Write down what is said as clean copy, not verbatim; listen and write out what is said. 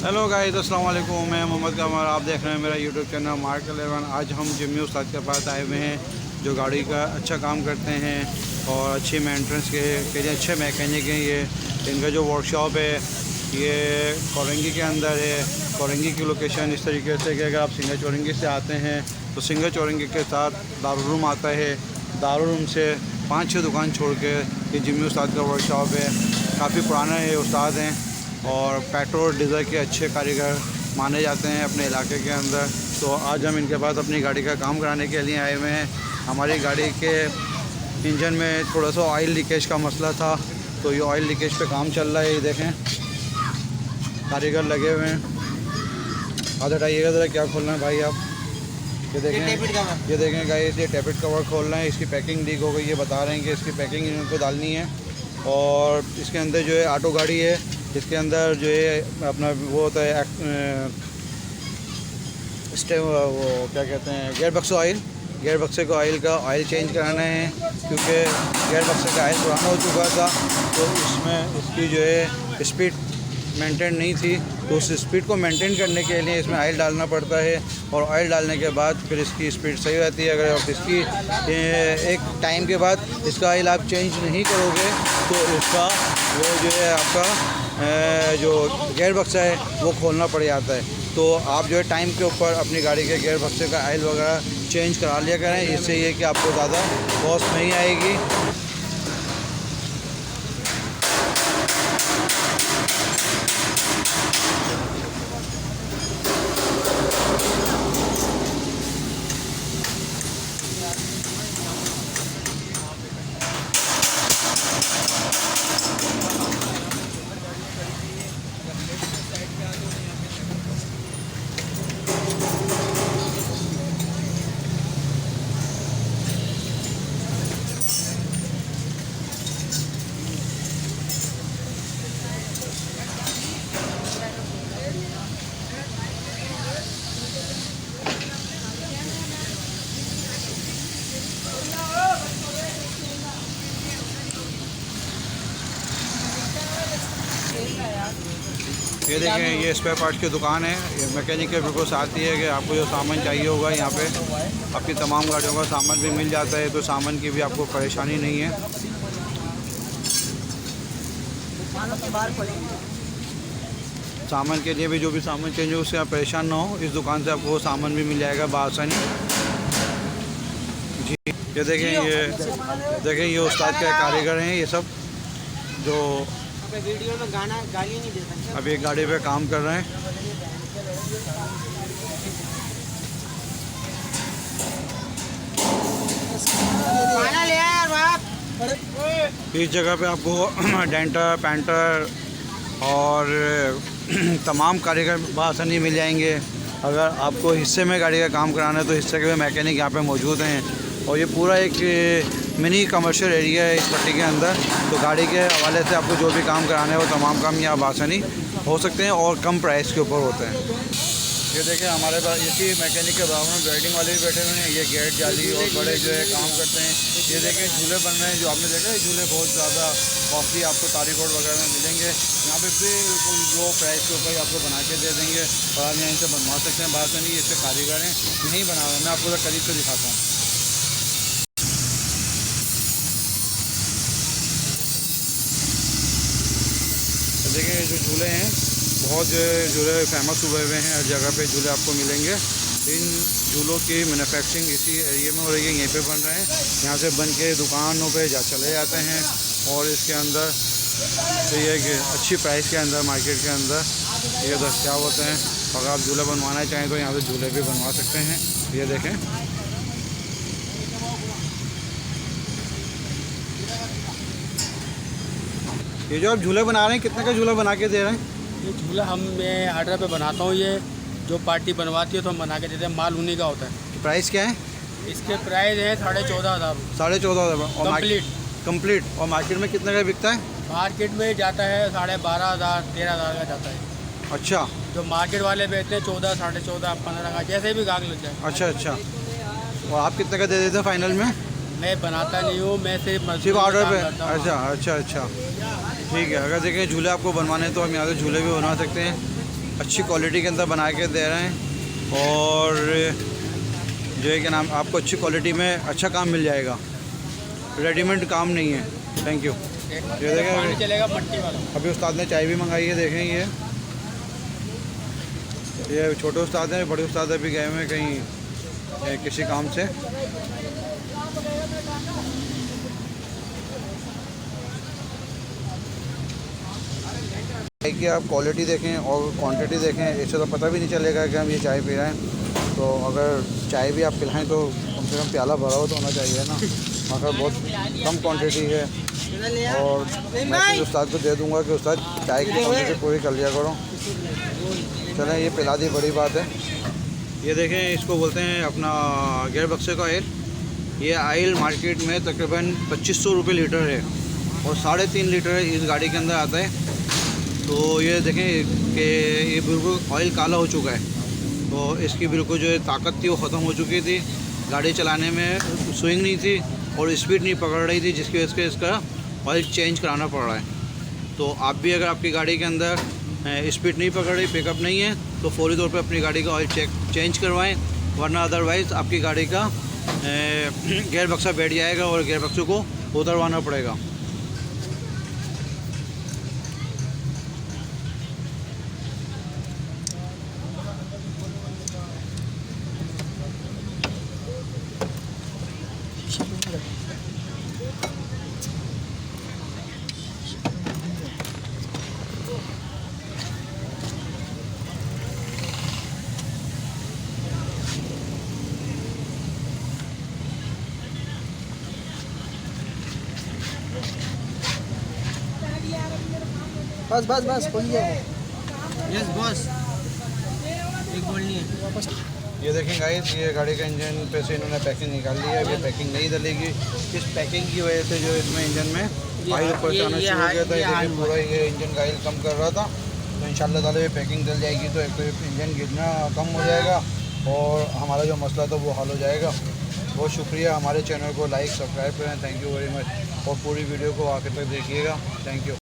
Hello guys, अस्सलाम वालेकुम। मैं मोहम्मद कमर, आप देख रहे हैं मेरा यूट्यूब चैनल मार्क 11। आज हम जिम्मी उस्ताद के पास आए हुए हैं, जो गाड़ी का अच्छा काम करते हैं और अच्छी मेंटेनेंस के लिए अच्छे मैकेनिक हैं। ये इनका जो वर्कशॉप है ये कोरंगी के अंदर है। कोरंगी की लोकेशन इस तरीके से कि अगर आप सिंगर चौरंगी से आते हैं तो सिंगर चौरंगी के साथ दारुल आता है। दारुल से 5-6 दुकान छोड़ के ये जिम्मी उस्ताद का वर्कशॉप है। काफ़ी पुराना ये उस्ताद हैं और पेट्रोल डीज़ल के अच्छे कारीगर माने जाते हैं अपने इलाके के अंदर। तो आज हम इनके पास अपनी गाड़ी का काम कराने के लिए आए हुए हैं। हमारी गाड़ी के इंजन में थोड़ा सा ऑयल लीकेज का मसला था, तो ये ऑयल लीकेज पे काम चल रहा है। ये देखें, कारीगर लगे हुए हैं। हाथ हटाइएगा ज़रा, क्या खोलना है भाई आप? ये देखें गाइस, ये टैपेट कवर खोलना है। इसकी पैकिंग लीक हो गई, ये बता रहे हैं कि इसकी पैकिंग इनको डालनी है। और इसके अंदर जो है ऑटो गाड़ी है, इसके अंदर जो है अपना वो होता है वो क्या कहते हैं, गेयर बक्स ऑयल। गेयर बक्से को ऑयल चेंज कराना है, क्योंकि गेयर बक्से का ऑयल पुराना हो चुका था। तो इसमें इसकी जो है स्पीड मेंटेन नहीं थी, तो उस स्पीड को मेंटेन करने के लिए इसमें ऑयल डालना पड़ता है। और ऑयल डालने के बाद फिर इसकी स्पीड सही रहती है। अगर आप इसकी एक टाइम के बाद इसका ऑयल आप चेंज नहीं करोगे तो इसका वो जो है आपका जो गेयर बक्सा है वो खोलना पड़ जाता है। तो आप जो है टाइम के ऊपर अपनी गाड़ी के गेयर बक्से का ऑयल वगैरह चेंज करा लिया करें। इससे ये कि आपको ज़्यादा कॉस्ट नहीं आएगी। ये देखें, ये स्पेयर पार्ट की दुकान है। ये मैकेनिक के बिल्कुल साथ ही है कि आपको जो सामान चाहिए होगा यहाँ पे आपकी तमाम गाड़ियों का सामान भी मिल जाता है। तो सामान की भी आपको परेशानी नहीं है। सामान के लिए भी जो भी सामान चाहिए उससे आप परेशान ना हो, इस दुकान से आपको वो सामान भी मिल जाएगा बआसानी। जी, ये देखें ये उस्ताद के कारीगर हैं ये सब, जो वीडियो में गाली नहीं दे सकते। अभी एक गाड़ी पे काम कर रहे हैं। खाना ले आए यार बाप। इस जगह पे आपको डेंटर, पेंटर और तमाम कारीगर बआसानी मिल जाएंगे। अगर आपको हिस्से में गाड़ी का काम कराना है तो हिस्से के भी मैकेनिक यहाँ पे मौजूद हैं। और ये पूरा एक मिनी कमर्शियल एरिया है इस पट्टी के अंदर। तो गाड़ी के हवाले से आपको जो भी काम कराना है वो तमाम काम यहाँ बआसानी हो सकते हैं और कम प्राइस के ऊपर होते हैं। ये देखिए, हमारे पास इसी मैकेनिक के बराबर में वेल्डिंग वाले भी बैठे हुए हैं। ये गेट जाली और बड़े जो है काम करते हैं। ये देखें, झूले बन रहे हैं। जो आपने देखा, ये झूले बहुत ज़्यादा कॉस्टली आपको तारी कोट वगैरह में मिलेंगे। यहाँ पे बिल्कुल लो प्राइस के ऊपर आपको बना के दे देंगे और आप यहाँ से बनवा सकते हैं बआसानी। इससे कारीगर हैं, यहीं बना रहे हैं। मैं आपको करीब से दिखाता हूँ। देखिए, ये जो झूले हैं बहुत झूले फेमस हुए हुए हैं। हर जगह पे झूले आपको मिलेंगे। इन झूलों की मैन्युफैक्चरिंग इसी एरिया में हो रही है, यहीं पे बन रहे हैं। यहाँ से बन के दुकानों पे चले जाते हैं और इसके अंदर तो ये कि अच्छी प्राइस के अंदर मार्केट के अंदर ये दस्तियाब होते हैं। अगर आप झूले बनवाना चाहें तो यहाँ से झूले भी बनवा सकते हैं। ये देखें, ये जो आप झूले बना रहे हैं कितने का झूला बना के दे रहे हैं? ये झूला मैं आर्डर पे बनाता हूँ। ये जो पार्टी बनवाती है तो हम बना के देते हैं, माल उन्हीं का होता है। प्राइस क्या है? इसके प्राइस है 14,500। 14,500 कंप्लीट। और मार्केट में कितने का बिकता है? मार्केट में जाता है 12,500 13,000 का जाता है। अच्छा, जो मार्केट वाले बेचते हैं 14, 14.5, 15 का, जैसे भी गाहक लग जाए। अच्छा। और आप कितने का दे देते हैं फाइनल में? मैं बनाता नहीं हूँ, मैं सिर्फ ऑर्डर पे। अच्छा, ठीक है। अगर देखें झूले आपको बनवाने हैं तो हम यहाँ से झूले भी बनवा सकते हैं। अच्छी क्वालिटी के अंदर बना के दे रहे हैं और जो है कि नाम आपको अच्छी क्वालिटी में अच्छा काम मिल जाएगा, रेडीमेड काम नहीं है। Thank you. ये देखें चलेगा मट्टी वाला। अभी उस्ताद ने चाय भी मंगाई है, देखें ये छोटे उस्ताद हैं, बड़े उस्ताद अभी गए हुए हैं कहीं किसी काम से। चाय की आप क्वालिटी देखें और क्वांटिटी देखें, इससे तो पता भी नहीं चलेगा कि हम ये चाय पी रहे हैं। तो अगर चाय भी आप पिलाएं तो कम से कम प्याला भरा हो तो होना चाहिए ना, मगर बहुत कम क्वांटिटी है। और मैं उस्ताद को दे दूंगा कि उस्ताद चाय की क्वांटिटी पूरी कर लिया करो। चलें, ये पिला दी, बड़ी बात है। ये देखें, इसको बोलते हैं अपना गियर बक्से का ऑयल। ये ऑयल मार्केट में तकरीबन 2500 रुपये लीटर है और 3.5 लीटर इस गाड़ी के अंदर आता है। तो ये देखें कि ये बिल्कुल ऑयल काला हो चुका है, तो इसकी बिल्कुल जो है ताकत थी वो ख़त्म हो चुकी थी, गाड़ी चलाने में स्विंग नहीं थी और स्पीड नहीं पकड़ रही थी, जिसकी वजह से इसका ऑयल चेंज कराना पड़ रहा है। तो आप भी अगर आपकी गाड़ी के अंदर स्पीड नहीं पकड़ रही, पिकअप नहीं है, तो फौरी तौर पे अपनी गाड़ी का ऑयल चेंज करवाएं, वरना अदरवाइज़ आपकी गाड़ी का गियर बक्सा बैठ जाएगा और गियर बक्से को उतरवाना पड़ेगा। बस बस बस खोलिए। यस बॉस, एक बोलनी है। ये देखें गाइस, ये गाड़ी का इंजन पे से इन्होंने पैकिंग निकाल ली है। अब ये पैकिंग नहीं डलेगी। इस पैकिंग की वजह से जो इसमें इंजन में ऑयल ऊपर से आना शुरू हो गया था। ये देखिए पूरा ये इंजन का ऑयल कम कर रहा था। तो इंशाल्लाह ताला ये पैकिंग डल जाएगी तो एक तो इंजन गिरना कम हो जाएगा और हमारा जो मसला था वो हल हो जाएगा। बहुत शुक्रिया, हमारे चैनल को लाइक सब्सक्राइब करें। थैंक यू वेरी मच और पूरी वीडियो को आखिर तक देखिएगा। Thank you.